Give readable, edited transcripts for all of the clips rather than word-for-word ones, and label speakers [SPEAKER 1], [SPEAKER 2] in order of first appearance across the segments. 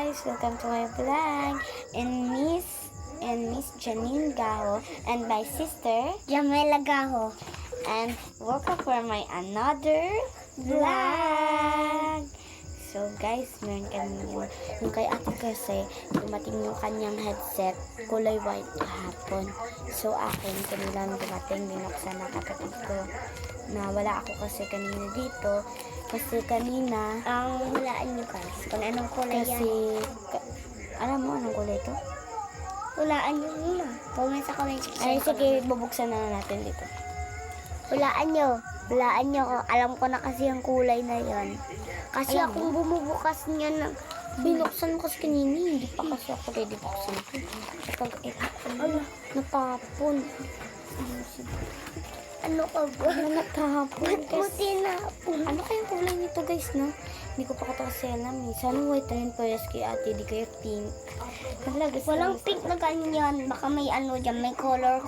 [SPEAKER 1] guys! Welcome to my vlog. And Miss Janine Gaho and my sister
[SPEAKER 2] Jamela Gaho.
[SPEAKER 1] and welcome for my another vlog. So guys, meron kami yung kay ate kasi dumating yung kanyang headset kulay white kahapon. So akin kanilang dumating, binuksan na kapatid ko na wala ako kasi kanina dito. Kasi kanina
[SPEAKER 2] Ang hulaan nyo guys, kung anong kulay
[SPEAKER 1] kasi
[SPEAKER 2] yan.
[SPEAKER 1] alam mo anong kulay to?
[SPEAKER 2] Hulaan nyo muna. Comment sa comment section.
[SPEAKER 1] Ay sige, bubuksan na natin dito.
[SPEAKER 2] Hulaan nyo. Hulaan nyo. Alam ko na kasi yung kulay na yan. Kasi
[SPEAKER 1] Alam
[SPEAKER 2] akong bumubukas niya na.
[SPEAKER 1] Binuksan ko kasi kanina, hindi pa kasi ako ready buksan ko. Kapag natapon.
[SPEAKER 2] Ano ka ba?
[SPEAKER 1] Natapon.
[SPEAKER 2] Ba't mo tinapon?
[SPEAKER 1] Ano kayang kulay nito guys, no? Hindi ko pa kasi alam eh. Sana white rin parehas kay ate, di kaya pink. Hala, gusto
[SPEAKER 2] Walang
[SPEAKER 1] gusto.
[SPEAKER 2] pink na ganyan. Baka may ano dyan, may color.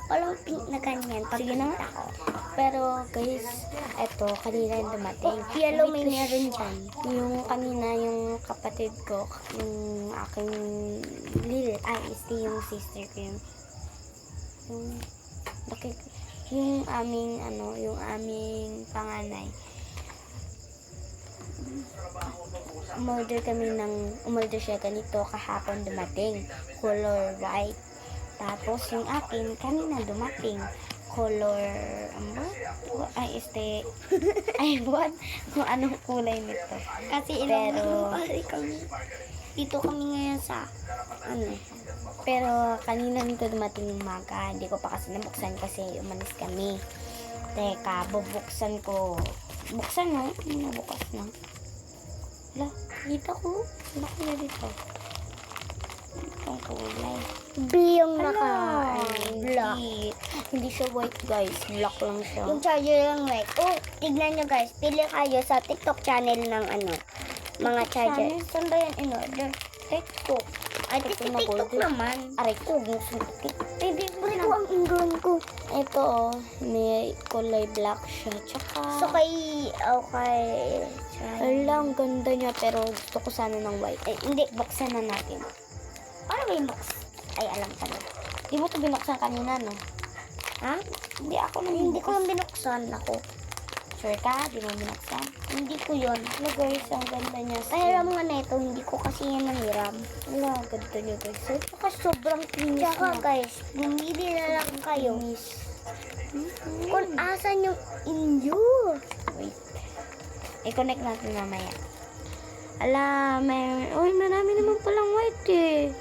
[SPEAKER 2] Walang pink na ganyan.
[SPEAKER 1] Sige na. Pero guys, eto, kanina yung dumating.
[SPEAKER 2] Yellow may
[SPEAKER 1] Wait,
[SPEAKER 2] meron dyan.
[SPEAKER 1] Yung kanina, yung kapatid ko, yung aking yung sister ko yung aming panganay. Umorder siya ganito kahapon dumating, color white. Tapos yung akin, kanina dumating, color, what? Kung anong kulay nito.
[SPEAKER 2] Kasi
[SPEAKER 1] Pero-
[SPEAKER 2] dito kami ngayon sa
[SPEAKER 1] Pero kanina nito dumating yung maga. Hindi ko pa kasi nabuksan kasi umalis kami. Teka, bubuksan ko. Buksan mo? Nabukas na. Wala, kita ko. Wala ko na dito. Itong kulay.
[SPEAKER 2] B yung naka black.
[SPEAKER 1] Hindi siya white guys. Black lang siya.
[SPEAKER 2] Yung charger lang white. Oh, tignan nyo guys. Pili kayo sa TikTok channel ng mga charger. Saan ba yan in-order?
[SPEAKER 1] TikTok.
[SPEAKER 2] Ay,
[SPEAKER 1] TikTok na
[SPEAKER 2] TikTok
[SPEAKER 1] gold.
[SPEAKER 2] naman.
[SPEAKER 1] Aray ko, gusto ko.
[SPEAKER 2] Pwede ko ang ingron ko.
[SPEAKER 1] Ito oh, may kulay black siya. Tsaka,
[SPEAKER 2] So, okay.
[SPEAKER 1] ala, ang ganda niya. Pero gusto ko sana ng white.
[SPEAKER 2] Hindi.
[SPEAKER 1] Buksan na natin.
[SPEAKER 2] Ano ba yung box? Ay, alam ka na.
[SPEAKER 1] Di mo ito binuksan kanina, no?
[SPEAKER 2] Ha?
[SPEAKER 1] Hindi ako nang
[SPEAKER 2] Hindi ko lang binuksan ako.
[SPEAKER 1] Sure ka? Di mo binuksan?
[SPEAKER 2] Hindi ko yun.
[SPEAKER 1] Ano guys, ang ganda niya.
[SPEAKER 2] Kaya nga na ito, hindi ko kasi yan nahiram.
[SPEAKER 1] Wala, ang ganda niya guys. So, saka sobrang kinis
[SPEAKER 2] Tsaka
[SPEAKER 1] na.
[SPEAKER 2] guys, bumili na lang kayo.
[SPEAKER 1] Kinis.
[SPEAKER 2] Kung asan yung inyo.
[SPEAKER 1] Wait. I-connect natin mamaya. Ala, uy, marami naman palang white eh.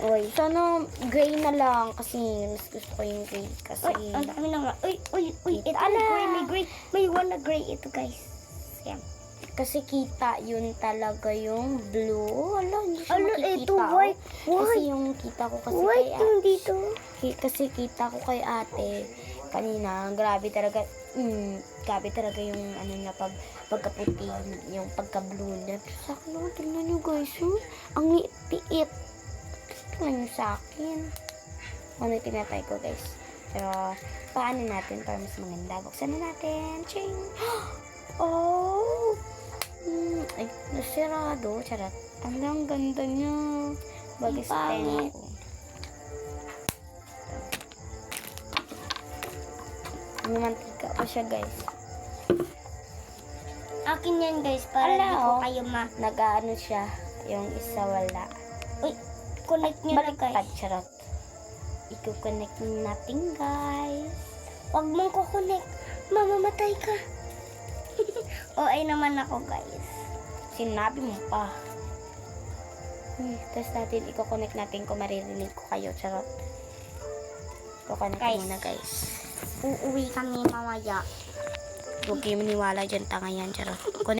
[SPEAKER 2] Oy.
[SPEAKER 1] Sana gray na lang kasi mas gusto ko yung gray kasi.
[SPEAKER 2] Uy, ang dami na nga. Uy, ito
[SPEAKER 1] Ala!
[SPEAKER 2] may gray. May one na gray ito guys. Yan.
[SPEAKER 1] Kasi kita yun talaga yung blue. Ala, hindi siya makikita.
[SPEAKER 2] Ito
[SPEAKER 1] oh.
[SPEAKER 2] white.
[SPEAKER 1] Kasi yung kita ko kasi
[SPEAKER 2] White
[SPEAKER 1] kay
[SPEAKER 2] yung dito.
[SPEAKER 1] Kasi kita ko kay ate kanina, grabe talaga yung ano niya pagkaputi, yung pagka-blue niya. Sa akin naman, tingnan nyo guys, ang liit. Tingnan nyo sa akin. Ano yung tinatay ko guys. Pero, paano natin para mas maganda? Buksan na natin. Ching! Oh! Ay, nasirado. Charot. Ang ganda niya. Bagay sa tenga ko. Mantika pa siya guys.
[SPEAKER 2] Akin yan guys, para
[SPEAKER 1] Ala,
[SPEAKER 2] di ko
[SPEAKER 1] oh.
[SPEAKER 2] kayo
[SPEAKER 1] Nag-ano siya. Yung isa wala.
[SPEAKER 2] Uy, connect nyo na
[SPEAKER 1] Baliktad,
[SPEAKER 2] guys.
[SPEAKER 1] charot. I-connect natin guys.
[SPEAKER 2] Huwag mong kukonek. Mamamatay ka. O ay naman ako guys.
[SPEAKER 1] Sinabi mo pa. Tapos natin, i-connect natin kung maririnig ko kayo, charot. I-connect
[SPEAKER 2] Guys.
[SPEAKER 1] muna guys.
[SPEAKER 2] Uuwi kami mamaya.
[SPEAKER 1] Huwag kayo maniwala dyan, tanga yan, charot.